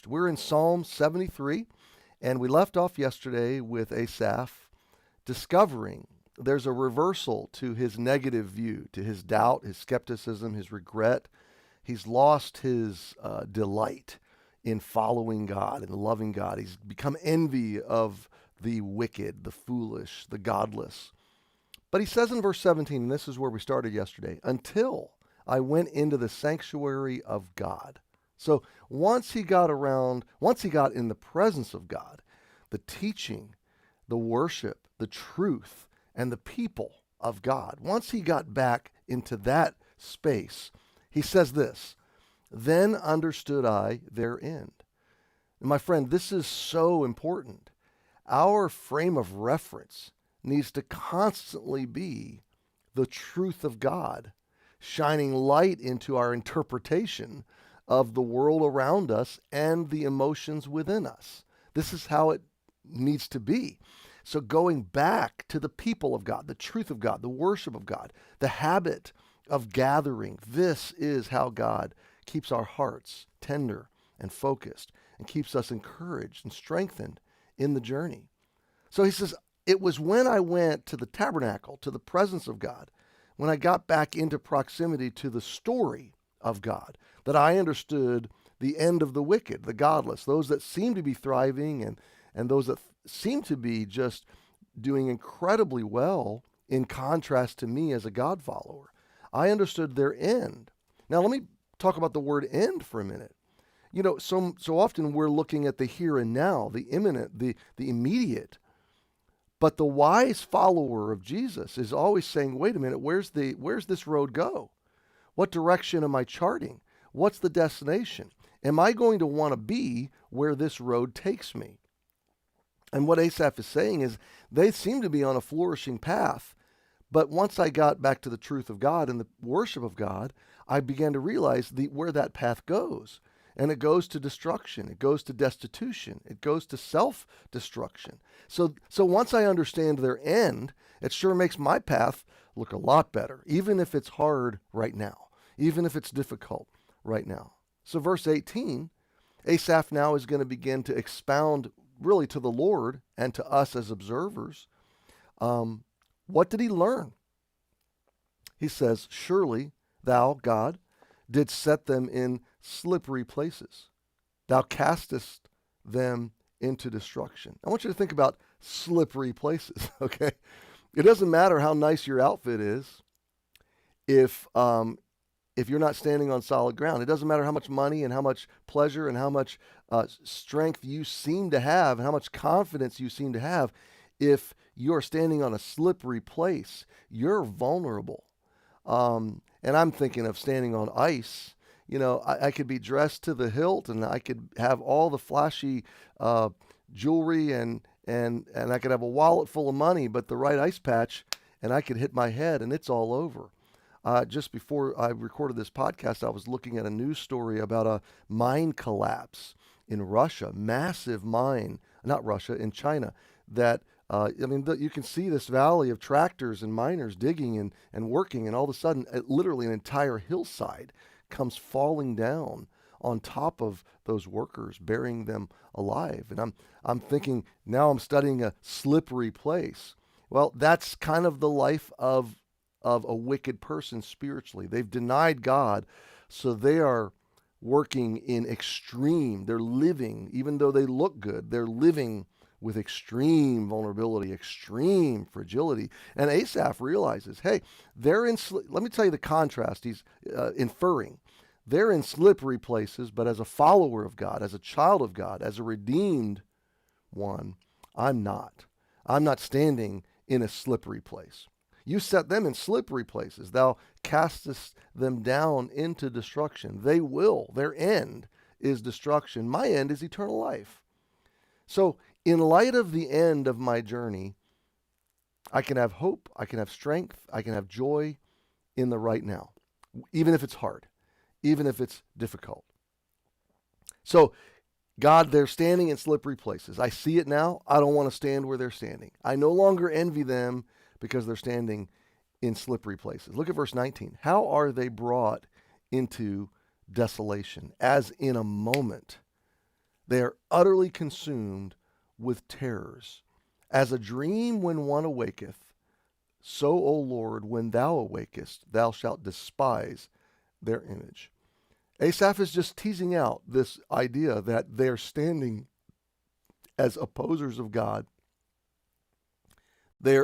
We're in Psalm 73, and we left off yesterday with Asaph discovering there's a reversal to his negative view, to his doubt, his skepticism, his regret. He's lost his delight in following God and loving God. He's become envy of the wicked, the foolish, the godless. But he says in verse 17, and this is where we started yesterday, until I went into the sanctuary of God. So once he got in the presence of God, the teaching, the worship, the truth, and the people of God, once he got back into that space, he says this, then understood I their end. And my friend, this is so important. Our frame of reference needs to constantly be the truth of God, shining light into our interpretation of the world around us and the emotions within us. This is how it needs to be. So going back to the people of God, the truth of God, the worship of God, the habit of gathering, this is how God keeps our hearts tender and focused and keeps us encouraged and strengthened in the journey. So he says, it was when I went to the tabernacle, to the presence of God, when I got back into proximity to the story of God, that I understood the end of the wicked, the godless, those that seem to be thriving and those that seem to be just doing incredibly well in contrast to me as a God follower. I understood their end. Now let me talk about the word end for a minute. You know, so often we're looking at the here and now, the imminent, the immediate. But the wise follower of Jesus is always saying, wait a minute, where's this road go? What direction am I charting? What's the destination? Am I going to want to be where this road takes me? And what Asaph is saying is they seem to be on a flourishing path. But once I got back to the truth of God and the worship of God, I began to realize where that path goes. And it goes to destruction. It goes to destitution. It goes to self-destruction. So once I understand their end, it sure makes my path look a lot better, even if it's hard right now, even if it's difficult right now. So verse 18, Asaph now is going to begin to expound really to the Lord and to us as observers. What did he learn? He says, surely thou, God, did set them in slippery places. Thou castest them into destruction. I want you to think about slippery places, okay? It doesn't matter how nice your outfit is if you're not standing on solid ground. It doesn't matter how much money and how much pleasure and how much strength you seem to have and how much confidence you seem to have. If you're standing on a slippery place, you're vulnerable. And I'm thinking of standing on ice. You know, I could be dressed to the hilt and I could have all the flashy jewelry and I could have a wallet full of money, but the right ice patch and I could hit my head and it's all over. Just before I recorded this podcast, I was looking at a news story about a mine collapse in Russia, massive mine, not Russia, in China, that you can see this valley of tractors and miners digging and working, and all of a sudden, literally an entire hillside comes falling down on top of those workers, burying them alive. And I'm thinking, now I'm studying a slippery place. Well, that's kind of the life of a wicked person spiritually. They've denied God, so they are working in extreme. They're living, even though they look good, they're living with extreme vulnerability, extreme fragility. And Asaph realizes, hey, they're in, let me tell you the contrast he's inferring. They're in slippery places, but as a follower of God, as a child of God, as a redeemed one, I'm not. I'm not standing in a slippery place. You set them in slippery places. Thou castest them down into destruction. They will. Their end is destruction. My end is eternal life. So in light of the end of my journey, I can have hope, I can have strength, I can have joy in the right now, even if it's hard, even if it's difficult. So God, they're standing in slippery places. I see it now. I don't want to stand where they're standing. I no longer envy them because they're standing in slippery places. Look at verse 19. How are they brought into desolation, as in a moment? They are utterly consumed with terrors. As a dream when one awaketh, so, O Lord, when thou awakest, thou shalt despise their image. Asaph is just teasing out this idea that they're standing as opposers of God. They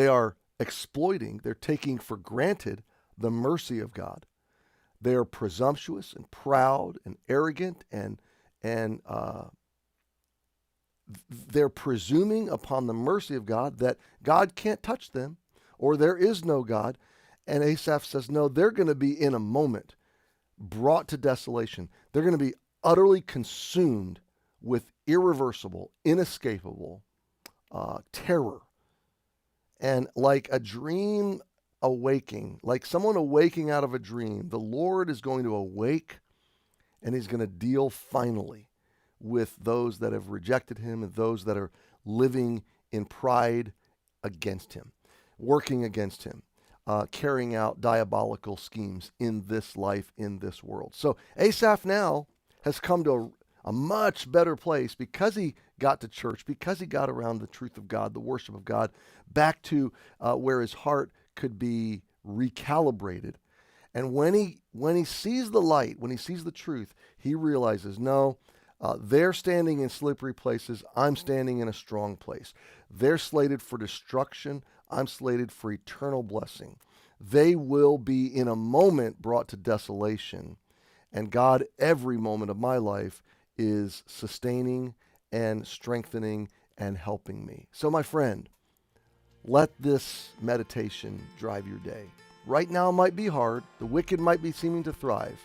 are exploiting, they're taking for granted the mercy of God. They are presumptuous and proud and arrogant, and they're presuming upon the mercy of God that God can't touch them or there is no God. And Asaph says, no, they're going to be in a moment brought to desolation. They're going to be utterly consumed with irreversible, inescapable terror. And like a dream awaking, like someone awaking out of a dream, the Lord is going to awake and he's going to deal finally with those that have rejected him and those that are living in pride against him, working against him, carrying out diabolical schemes in this life, in this world. So Asaph now has come to a much better place because he got to church, because he got around the truth of God, the worship of God, back to where his heart could be recalibrated. And when he sees the light, when he sees the truth, he realizes, no, they're standing in slippery places. I'm standing in a strong place. They're slated for destruction. I'm slated for eternal blessing. They will be in a moment brought to desolation. And God, every moment of my life, is sustaining and strengthening and helping me. So my friend, let this meditation drive your day. Right now it might be hard. The wicked might be seeming to thrive.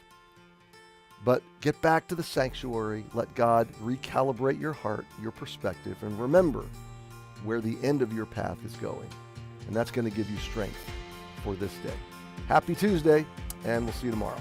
But get back to the sanctuary. Let God recalibrate your heart, your perspective, and remember where the end of your path is going. And that's going to give you strength for this day. Happy Tuesday, and we'll see you tomorrow.